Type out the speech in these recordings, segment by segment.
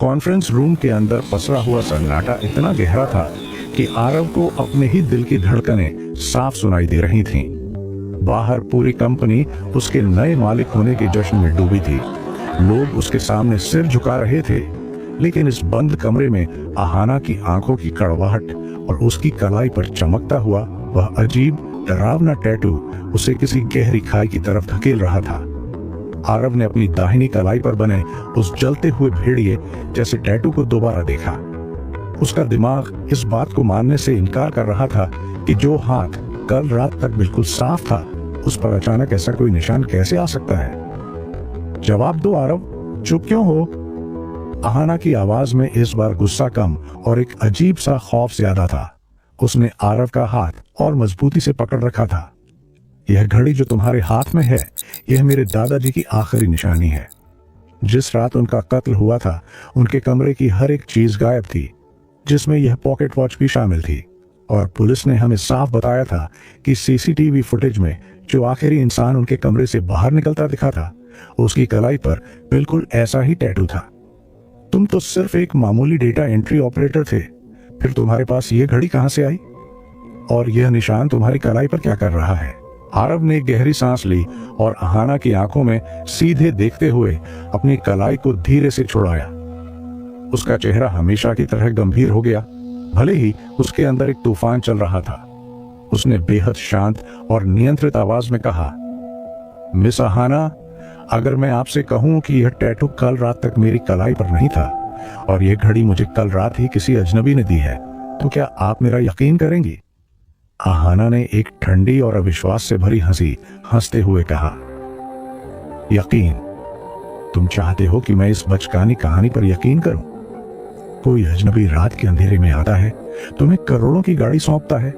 Conference room के अंदर पसरा हुआ सन्नाटा इतना गहरा था कि आरव को अपने ही दिल की धड़कनें साफ सुनाई दे रही थीं। बाहर पूरी कंपनी उसके नए मालिक होने के जश्न में डूबी थी। लोग उसके सामने सिर झुका रहे थे, लेकिन इस बंद कमरे में आहाना की आंखों की कड़वाहट और उसकी कलाई पर चमकता हुआ वह अजीब डरावना टैटू उसे किसी गहरी खाई की तरफ धकेल रहा था। आरव ने अपनी दाहिनी कलाई पर बने उस जलते हुए भेड़िए जैसे टैटू को दोबारा देखा। उसका दिमाग इस बात को मानने से इनकार कर रहा था कि जो हाथ कल रात तक बिल्कुल साफ था, उस पर अचानक ऐसा कोई निशान कैसे आ सकता है। जवाब दो आरव, चुप क्यों हो? आहाना की आवाज में इस बार गुस्सा कम और एक अजीब सा खौफ ज्यादा था। उसने आरव का हाथ और मजबूती से पकड़ रखा था। यह घड़ी जो तुम्हारे हाथ में है, यह मेरे दादाजी की आखिरी निशानी है। जिस रात उनका कत्ल हुआ था, उनके कमरे की हर एक चीज गायब थी, जिसमें यह पॉकेट वॉच भी शामिल थी। और पुलिस ने हमें साफ बताया था कि सीसीटीवी फुटेज में जो आखिरी इंसान उनके कमरे से बाहर निकलता दिखा था, उसकी कलाई पर बिल्कुल ऐसा ही टैटू था। तुम तो सिर्फ एक मामूली डेटा एंट्री ऑपरेटर थे, फिर तुम्हारे पास यह घड़ी कहां से आई? और यह निशान तुम्हारी कलाई पर क्या कर रहा है? आरव ने गहरी सांस ली और आहाना की आंखों में सीधे देखते हुए अपनी कलाई को धीरे से छुड़ाया। उसका चेहरा हमेशा की तरह गंभीर हो गया, भले ही उसके अंदर एक तूफान चल रहा था। उसने बेहद शांत और नियंत्रित आवाज में कहा, मिस आहाना, अगर मैं आपसे कहूं कि यह टैटू कल रात तक मेरी कलाई पर नहीं था और यह घड़ी मुझे कल रात ही किसी अजनबी ने दी है, तो क्या आप मेरा यकीन करेंगी? आहाना ने एक ठंडी और अविश्वास से भरी हंसी हंसते हुए कहा, यकीन? तुम चाहते हो कि मैं इस बचकानी कहानी पर यकीन करूं? कोई अजनबी रात के अंधेरे में आता है, तुम्हें करोड़ों की गाड़ी सौंपता है,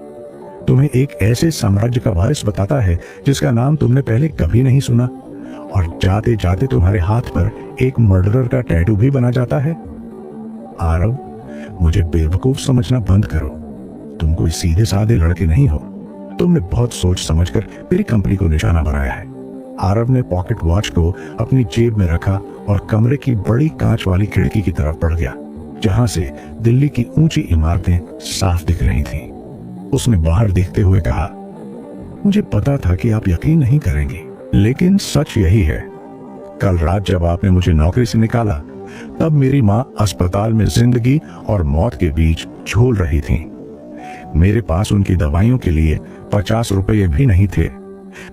तुम्हें एक ऐसे साम्राज्य का वारिस बताता है जिसका नाम तुमने पहले कभी नहीं सुना, और जाते जाते तुम्हारे हाथ पर एक मर्डरर का टैटू भी बना जाता है। आरव, मुझे बेवकूफ समझना बंद करो। तुम कोई सीधे साधे लड़के नहीं हो। तुमने बहुत सोच समझकर मेरी कंपनी को निशाना बनाया है। आरव ने पॉकेट वॉच को अपनी जेब में रखा और कमरे की बड़ी कांच वाली खिड़की की तरफ बढ़ गया, जहां से दिल्ली की ऊंची इमारतें साफ दिख रही थीं। उसने बाहर देखते हुए कहा, मुझे पता था कि आप यकीन नहीं करेंगे, लेकिन सच यही है। कल रात जब आपने मुझे नौकरी से निकाला, तब मेरी माँ अस्पताल में जिंदगी और मौत के बीच झूल रही थी। मेरे पास उनकी दवाइयों के लिए 50 रुपये भी नहीं थे।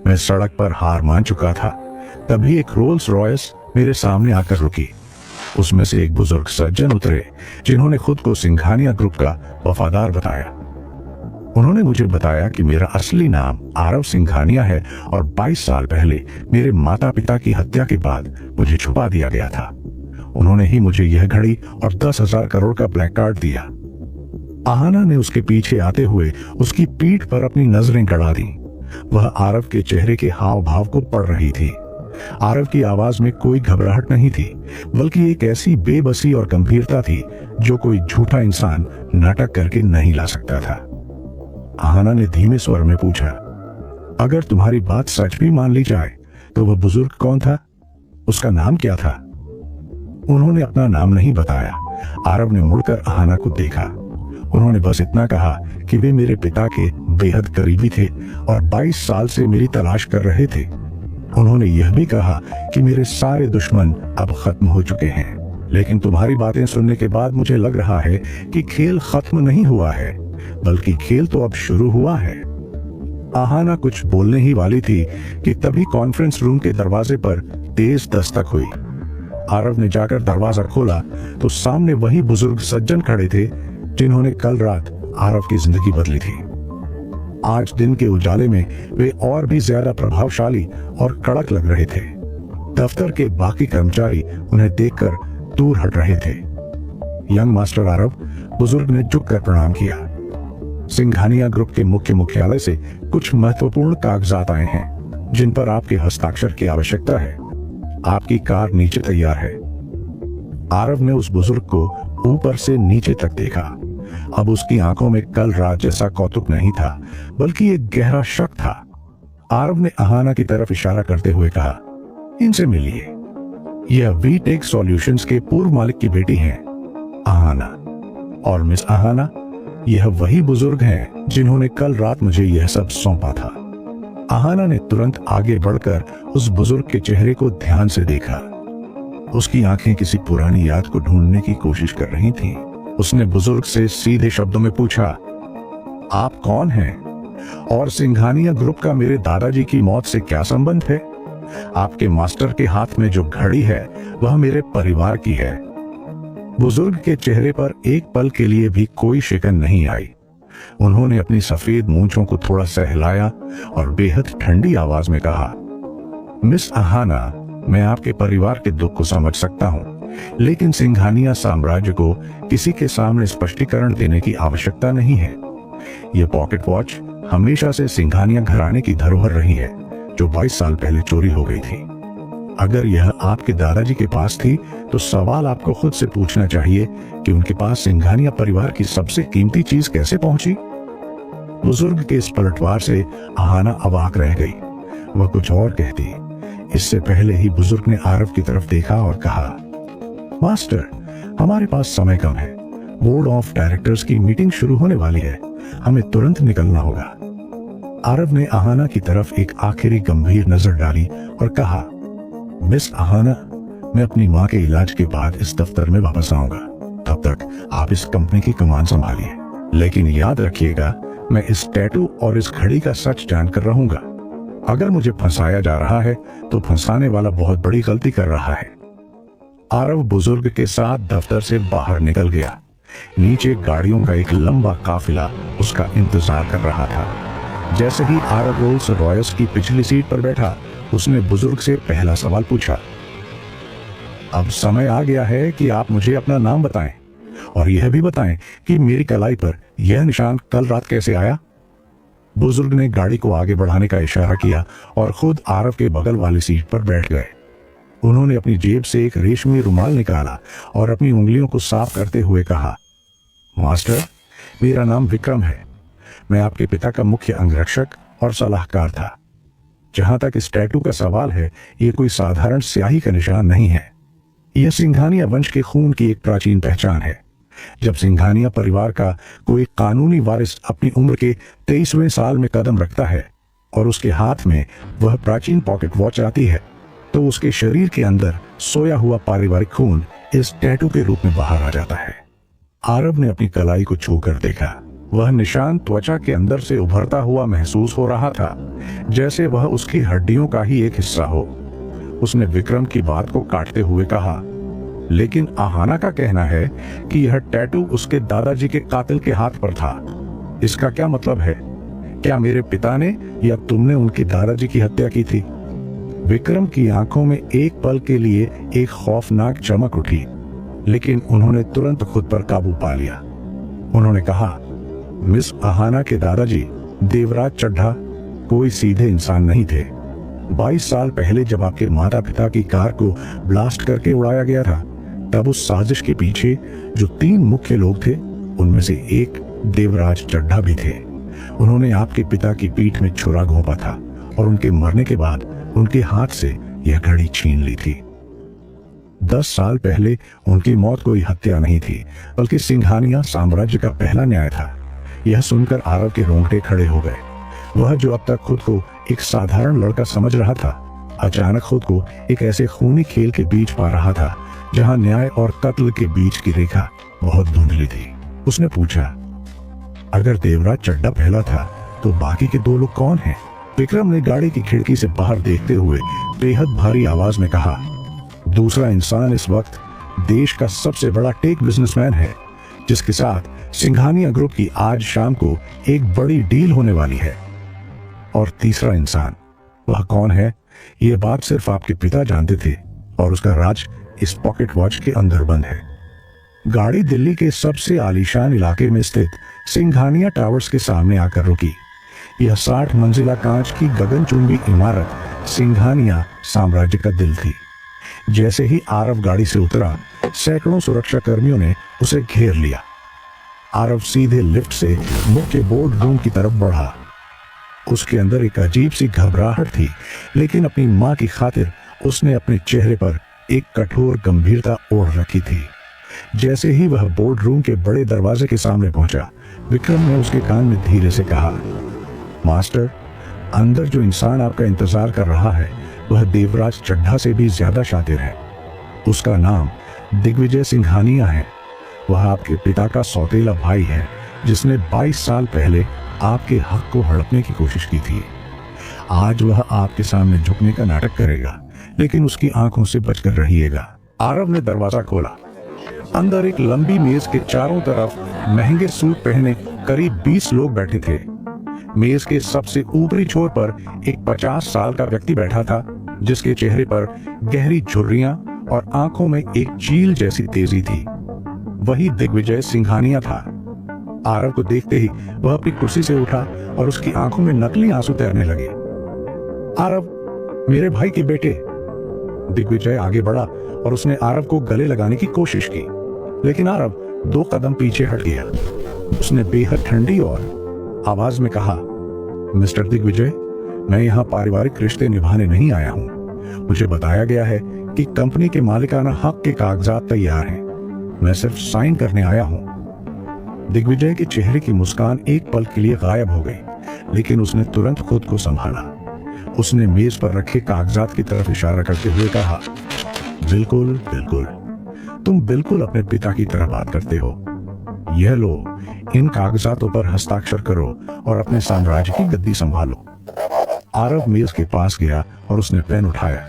मैं सड़क पर हार मान चुका था। तभी एक रोल्स रॉयस मेरे सामने आकर रुकी। उसमें से एक बुजुर्ग सज्जन उतरे, जिन्होंने खुद को सिंघानिया ग्रुप का वफादार बताया। उन्होंने मुझे बताया कि मेरा असली नाम आरव सिंघानिया है और 22 साल पहले मेरे माता पिता की हत्या के बाद मुझे छुपा दिया गया था। उन्होंने ही मुझे यह घड़ी और 10,000 करोड़ का ब्लैक कार्ड दिया। आहाना ने उसके पीछे आते हुए उसकी पीठ पर अपनी नजरें गड़ा दी। वह आरव के चेहरे के हाव भाव को पढ़ रही थी। आरव की आवाज में कोई घबराहट नहीं थी, बल्कि एक ऐसी बेबसी और गंभीरता थी जो कोई झूठा इंसान नाटक करके नहीं ला सकता था। आहाना ने धीमे स्वर में पूछा, अगर तुम्हारी बात सच भी मान ली जाए, तो वह बुजुर्ग कौन था? उसका नाम क्या था? उन्होंने अपना नाम नहीं बताया। आरव ने मुड़कर आहाना को देखा। उन्होंने बस इतना कहा कि वे मेरे पिता के बेहद करीबी थे और 22 साल से मेरी तलाश कर रहे थे। उन्होंने यह भी कहा कि मेरे सारे दुश्मन अब खत्म हो चुके हैं। लेकिन तुम्हारी बातें सुनने के बाद मुझे लग रहा है कि खेल खत्म नहीं हुआ है, बल्कि खेल तो अब शुरू हुआ है। आहाना कुछ बोलने ही वाली थी कि तभी कॉन्फ्रेंस रूम के दरवाजे पर तेज दस्तक हुई। आरव ने जाकर दरवाजा खोला तो सामने वही बुजुर्ग सज्जन खड़े थे जिन्होंने कल रात आरव की जिंदगी बदली थी। आज दिन के उजाले में वे और भी ज्यादा प्रभावशाली और कड़क लग रहे थे। दफ्तर के बाकी कर्मचारी उन्हें देखकर दूर हट रहे थे। यंग मास्टर आरव, बुजुर्ग ने झुककर प्रणाम किया। सिंघानिया ग्रुप के मुख्य मुख्यालय से कुछ महत्वपूर्ण कागजात आए हैं, जिन पर आपके हस्ताक्षर की आवश्यकता है। आपकी कार नीचे तैयार है। आरव ने उस बुजुर्ग को ऊपर से नीचे तक देखा। अब उसकी आंखों में कल रात जैसा कौतुक नहीं था, बल्कि एक गहरा शक था। आरव ने आहाना की तरफ इशारा करते हुए कहा, इनसे मिलिए। यह वीटेक सॉल्यूशंस के पूर्व मालिक की बेटी हैं, आहाना। और मिस आहाना, यह वही बुजुर्ग हैं जिन्होंने कल रात मुझे यह सब सौंपा था। आहाना ने तुरंत आगे बढ़कर उस बुजुर्ग के चेहरे को ध्यान से देखा। उसकी आंखें किसी पुरानी याद को ढूंढने की कोशिश कर रही थीं। उसने बुजुर्ग से सीधे शब्दों में पूछा, आप कौन हैं? और सिंघानिया ग्रुप का मेरे दादाजी की मौत से क्या संबंध है? आपके मास्टर के हाथ में जो घड़ी है वह मेरे परिवार की है। बुजुर्ग के चेहरे पर एक पल के लिए भी कोई शिकन नहीं आई। उन्होंने अपनी सफेद मूंछों को थोड़ा सहलाया और बेहद ठंडी आवाज में कहा, मिस आहाना, मैं आपके परिवार के दुख को समझ सकता हूँ, लेकिन सिंघानिया साम्राज्य को किसी के सामने स्पष्टीकरण देने की आवश्यकता नहीं है। यह पॉकेट वॉच हमेशा से सिंघानिया घराने की धरोहर रही है, जो 22 साल पहले चोरी हो गई थी। अगर यह आपके दादाजी के पास थी तो सवाल आपको खुद से पूछना चाहिए कि उनके पास सिंघानिया परिवार की सबसे कीमती चीज कैसे पहुंची। बुजुर्ग के इस पलटवार से आहाना अवाक रह गई। वह कुछ और कहती, इससे पहले ही बुजुर्ग ने आरव की तरफ देखा और कहा, मास्टर, हमारे पास समय कम है। बोर्ड ऑफ डायरेक्टर्स की मीटिंग शुरू होने वाली है, हमें तुरंत निकलना होगा। आरव ने आहाना की तरफ एक आखिरी गंभीर नजर डाली और कहा, मिस आहाना, मैं अपनी माँ के इलाज के बाद इस दफ्तर में वापस आऊंगा। तब तक आप इस कंपनी की कमान संभालिए, लेकिन याद रखिएगा, मैं इस टैटू और इस घड़ी का सच जानकर रहूंगा। अगर मुझे फंसाया जा रहा है तो फंसाने वाला बहुत बड़ी गलती कर रहा है। आरव बुजुर्ग के साथ दफ्तर से बाहर निकल गया। नीचे गाड़ियों का एक लंबा काफिला उसका इंतजार कर रहा था। जैसे ही आरव रोल्स रॉयस की पिछली सीट पर बैठा, उसने बुजुर्ग से पहला सवाल पूछा, अब समय आ गया है कि आप मुझे अपना नाम बताएं और यह भी बताएं कि मेरी कलाई पर यह निशान कल रात कैसे आया। बुजुर्ग ने गाड़ी को आगे बढ़ाने का इशारा किया और खुद आरव के बगल वाली सीट पर बैठ गए। उन्होंने अपनी जेब से एक रेशमी रुमाल निकाला और अपनी उंगलियों को साफ करते हुए कहा, मास्टर, मेरा नाम विक्रम है। मैं आपके पिता का मुख्य अंगरक्षक और सलाहकार था। जहां तक इस टैटू का सवाल है, यह कोई साधारण स्याही का निशान नहीं है। यह सिंघानिया वंश के खून की एक प्राचीन पहचान है। जब सिंघानिया परिवार का कोई कानूनी वारिस अपनी उम्र के 23वें साल में कदम रखता है और उसके हाथ में वह प्राचीन पॉकेट वॉच आती है, तो उसके शरीर के अंदर सोया हुआ पारिवारिक खून इस टैटू के रूप में बाहर आ जाता है। आरव ने अपनी कलाई को छूकर देखा। वह निशान त्वचा के अंदर से उभरता हुआ महसूस हो रहा था, जैसे वह उसकी हड्डियों का ही एक हिस्सा हो। उसने विक्रम की बात को काटते हुए कहा, लेकिन आहाना का कहना है कि यह टैटू उसके दादाजी के कातिल के हाथ पर था। इसका क्या मतलब है? क्या मेरे पिता ने या तुमने उनके दादाजी की हत्या की थी? विक्रम की आंखों में एक पल के लिए एक खौफनाक चमक उठी, लेकिन उन्होंने तुरंत खुद पर काबू पा लिया। उन्होंने कहा, मिस आहाना के दादाजी देवराज चड्ढा कोई सीधे इंसान नहीं थे। 22 साल पहले जब आपके माता पिता की कार को ब्लास्ट करके उड़ाया गया था, तब उस साजिश के पीछे जो 3 मुख्य लोग थे, उनमें से एक देवराज चड्ढा भी थे। उन्होंने आपके पिता की पीठ में छुरा घोंपा था और उनके मरने के बाद उनके हाथ से यह घड़ी छीन ली थी। 10 साल पहले उनकी मौत कोई हत्या नहीं थी, बल्कि सिंघानिया साम्राज्य का पहला न्याय था। यह सुनकर आरव के रोंगटे खड़े हो गए। वह जो अब तक खुद को एक साधारण लड़का समझ रहा था, अचानक खुद को एक ऐसे खूनी खेल के बीच पा रहा था जहां न्याय और कत्ल के बीच की रेखा बहुत धुंधली थी। उसने पूछा, अगर देवराज चड्ढा पहला था तो बाकी के 2 लोग कौन हैं? विक्रम ने गाड़ी की खिड़की से बाहर देखते हुए बेहद भारी आवाज में कहा, दूसरा इंसान इस वक्त देश का सबसे बड़ा टेक बिजनेसमैन है, जिसके साथ सिंघानिया ग्रुप की आज शाम को एक बड़ी डील होने वाली है। और तीसरा इंसान, वह कौन है, यह बात सिर्फ आपके पिता जानते थे और उसका राज इस पॉकेट वॉच के अंदर बंद है। गाड़ी दिल्ली के सबसे आलीशान इलाके में स्थित सिंघानिया टावर्स के सामने आकर रुकी। यह 60 मंजिला कांच की गगनचुंबी इमारत सिंघानिया साम्राज्य का दिल थी। जैसे ही आरव गाड़ी से उतरा, सैकड़ों सुरक्षा कर्मियों ने उसे घेर लिया। आरव सीधे लिफ्ट से मुख्य बोर्ड रूम की तरफ बढ़ा। उसके अंदर एक अजीब सी घबराहट थी, लेकिन अपनी मां की खातिर उसने अपने चेहरे पर एक कठोर गंभीरता ओढ़ रखी थी। जैसे ही वह बोर्ड रूम के बड़े दरवाजे के सामने पहुंचा, विक्रम ने उसके कान में धीरे से कहा, मास्टर, अंदर जो इंसान आपका इंतजार कर रहा है वह देवराज चड्ढा से भी ज्यादा शातिर है। उसका नाम दिग्विजय सिंघानिया है। वह आपके पिता का सौतेला भाई है, जिसने 22 साल पहले आपके हक को हड़पने की कोशिश की थी। आज वह आपके सामने झुकने का नाटक करेगा, लेकिन उसकी आंखों से बचकर रहिएगा। आरव ने दरवाजा खोला। अंदर एक लंबी मेज के चारों तरफ महंगे सूट पहने करीब 20 लोग बैठे थे। मेज के सबसे ऊपरी छोर पर एक 50 साल का व्यक्ति बैठा था, जिसके चेहरे पर गहरी झुर्रियां और आंखों में एक चील जैसी तेजी थी। वही दिग्विजय सिंघानिया था। आरव को देखते ही वह अपनी कुर्सी से उठा और उसकी आंखों में नकली आंसू तैरने लगे। आरव, मेरे भाई के बेटे। दिग्विजय आगे बढ़ा और उसने आरव को गले लगाने की कोशिश की, लेकिन आरव 2 कदम पीछे हट गया। उसने बेहद ठंडी और आवाज में कहा, मिस्टर दिग्विजय, मैं यहाँ पारिवारिक रिश्ते निभाने नहीं आया हूँ। मुझे बताया गया है कि कंपनी के मालिकाना हक के कागजात तैयार हैं। मैं सिर्फ साइन करने आया हूँ। दिग्विजय के चेहरे की मुस्कान एक पल के लिए गायब हो गई, लेकिन उसने तुरंत खुद को संभाला। उसने मेज पर रखे कागजात की तरफ इशारा करते हुए कहा, बिल्कुल बिल्कुल, तुम बिल्कुल अपने पिता की तरह बात करते हो। यह लो, इन कागजातों पर हस्ताक्षर करो और अपने साम्राज्य की गद्दी संभालो। आरव मेज के पास गया और उसने पेन उठाया,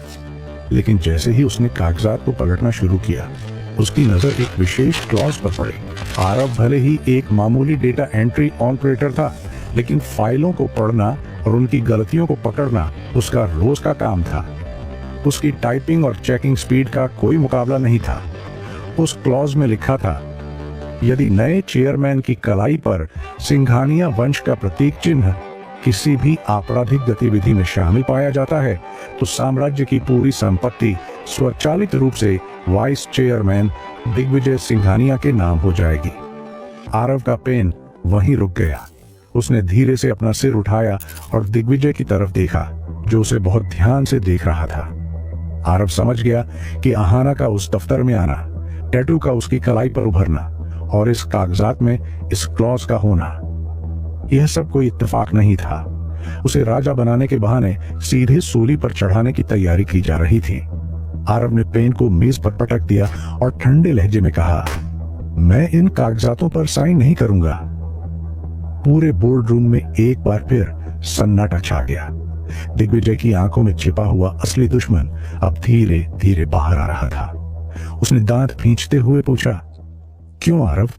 लेकिन जैसे ही उसने कागजात को पलटना शुरू किया, उसकी नजर एक विशेष क्लॉज पर पड़ी। आरव भले ही एक मामूली डेटा एंट्री ऑपरेटर था, लेकिन फाइलों को पढ़ना और उनकी गलतियों को पकड़ना उसका रोज का काम था। उसकी टाइपिंग और चेकिंग स्पीड का कोई मुकाबला नहीं था। उस क्लॉज में लिखा था, यदि नए चेयरमैन की कलाई पर सिंघानिया वंश का प्रतीक चिन्ह किसी भी आपराधिक गतिविधि में शामिल पाया जाता है, तो साम्राज्य की पूरी संपत्ति स्वचालित रूप से वाइस चेयरमैन दिग्विजय सिंघानिया के नाम हो जाएगी। आरव का पेन वहीं रुक गया। उसने धीरे से अपना सिर उठाया और दिग्विजय की तरफ देखा, जो उसे बहुत ध्यान से देख रहा था। आरव समझ गया कि आहाना का उस दफ्तर में आना, टैटू का उसकी कलाई पर उभरना और इस कागजात में इस क्लॉज का होना, यह सब कोई इत्तेफाक नहीं था। उसे राजा बनाने के बहाने सीधे सूली पर चढ़ाने की तैयारी की जा रही थी। आरव ने पेन को मेज पर पटक दिया और ठंडे लहजे में कहा, मैं इन कागजातों पर साइन नहीं करूंगा। पूरे बोर्ड रूम में एक बार फिर सन्नाटा छा गया। दिग्विजय की आंखों में छिपा हुआ असली दुश्मन अब धीरे धीरे बाहर आ रहा था। उसने दांत खींचते हुए पूछा, क्यों आरव,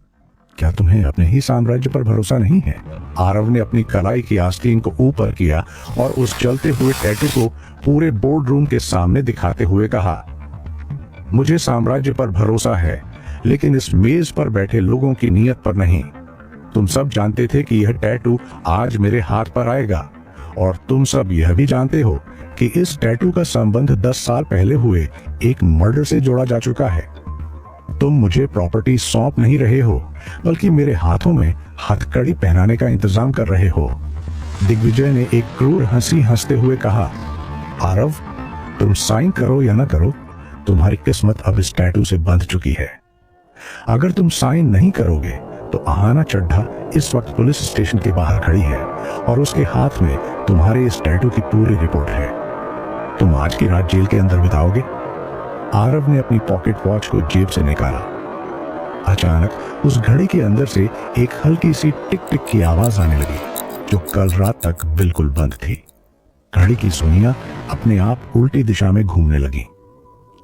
क्या तुम्हें अपने ही साम्राज्य पर भरोसा नहीं है? आरव ने अपनी कलाई की आस्तीन को ऊपर किया और उस चलते हुए टैटू को पूरे बोर्ड रूम के सामने दिखाते हुए कहा, मुझे साम्राज्य पर भरोसा है, लेकिन इस मेज पर बैठे लोगों की नीयत पर नहीं। तुम सब जानते थे कि यह टैटू आज मेरे हाथ पर आएगा, और तुम सब यह भी जानते हो कि इस टैटू का संबंध 10 साल पहले हुए एक मर्डर से जोड़ा जा चुका है। तुम मुझे प्रॉपर्टी सौंप नहीं रहे हो, बल्कि मेरे हाथों में हथकड़ी पहनाने का इंतजाम कर रहे हो। दिग्विजय ने एक क्रूर हंसी हंसते हुए कहा, आरव, तुम साइन करो या न करो, तुम्हारी किस्मत अब इस टैटू से बंध चुकी है। अगर तुम साइन नहीं करोगे तो आहाना चड्ढा इस वक्त पुलिस स्टेशन के बाहर खड़ी है और उसके हाथ में तुम्हारे इस टैटू की पूरी रिपोर्ट है। तुम आज की रात जेल के अंदर बिताओगे। आरव ने अपनी पॉकेट वॉच को जेब से निकाला। अचानक उस घड़ी के अंदर से एक हल्की सी टिक टिक की आवाज आने लगी, जो कल रात तक बिल्कुल बंद थी। घड़ी की सुइयां अपने आप उल्टी दिशा में घूमने लगी।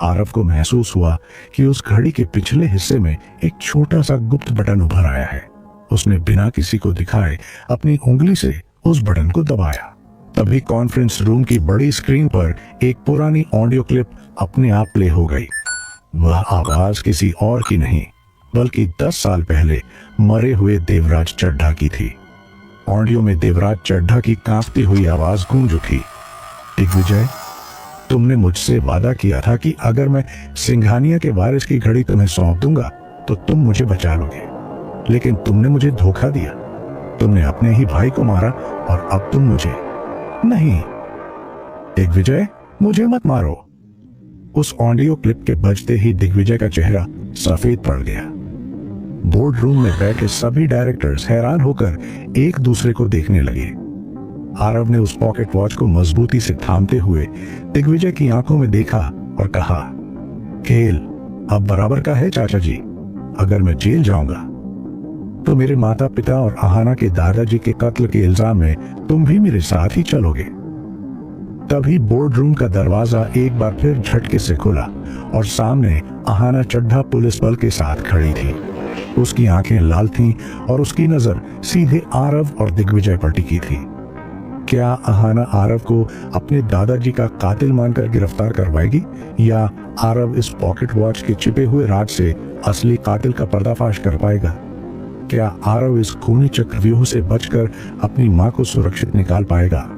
आरव को महसूस हुआ कि उस घड़ी के पिछले हिस्से में एक छोटा सा गुप्त बटन उभर आया है। उसने बिना किसी को दिखाए अपनी उंगली से उस बटन को दबाया। तभी कॉन्फ्रेंस रूम की बड़ी स्क्रीन पर एक पुरानी ऑडियो क्लिप अपने आप प्ले हो गई। वह आवाज किसी और की नहीं, बल्कि 10 साल पहले मरे हुए देवराज चड्ढा की थी। ऑडियो में देवराज चड्ढा की कांपती हुई आवाज गूंज उठी, दिग्विजय, तुमने मुझसे वादा किया था कि अगर मैं सिंघानिया के वारिस की घड़ी तुम्हें सौंप दूंगा तो तुम मुझे बचा लोगे, लेकिन तुमने मुझे धोखा दिया। तुमने अपने ही भाई को मारा और अब तुम मुझे नहीं। दिग्विजय, मुझे मत मारो। उस ऑडियो क्लिप के बजते ही दिग्विजय का चेहरा सफेद पड़ गया। बोर्ड रूम में बैठे सभी डायरेक्टर्स हैरान होकर एक दूसरे को देखने लगे। आरव ने उस पॉकेट वॉच को मजबूती से थामते हुए दिग्विजय की आंखों में देखा और कहा, खेल अब बराबर का है चाचा जी। अगर मैं जेल जाऊंगा तो मेरे माता पिता और आहाना के दादाजी के कत्ल के इल्जाम में तुम भी मेरे साथ ही चलोगे। तभी बोर्ड रूम का दरवाजा एक बार फिर झटके से खुला और सामने आहाना चड्ढा पुलिस बल के साथ खड़ी थी। उसकी आंखें लाल थीं और उसकी नजर सीधे आरव और दिग्विजय पर टिकी थी। क्या आहाना आरव को अपने दादाजी का कातिल मानकर गिरफ्तार करवाएगी या आरव इस पॉकेट वॉच के छिपे हुए राज से असली कातिल का पर्दाफाश कर पाएगा? क्या आरव इस खूनी चक्रव्यूह से बचकर अपनी मां को सुरक्षित निकाल पाएगा?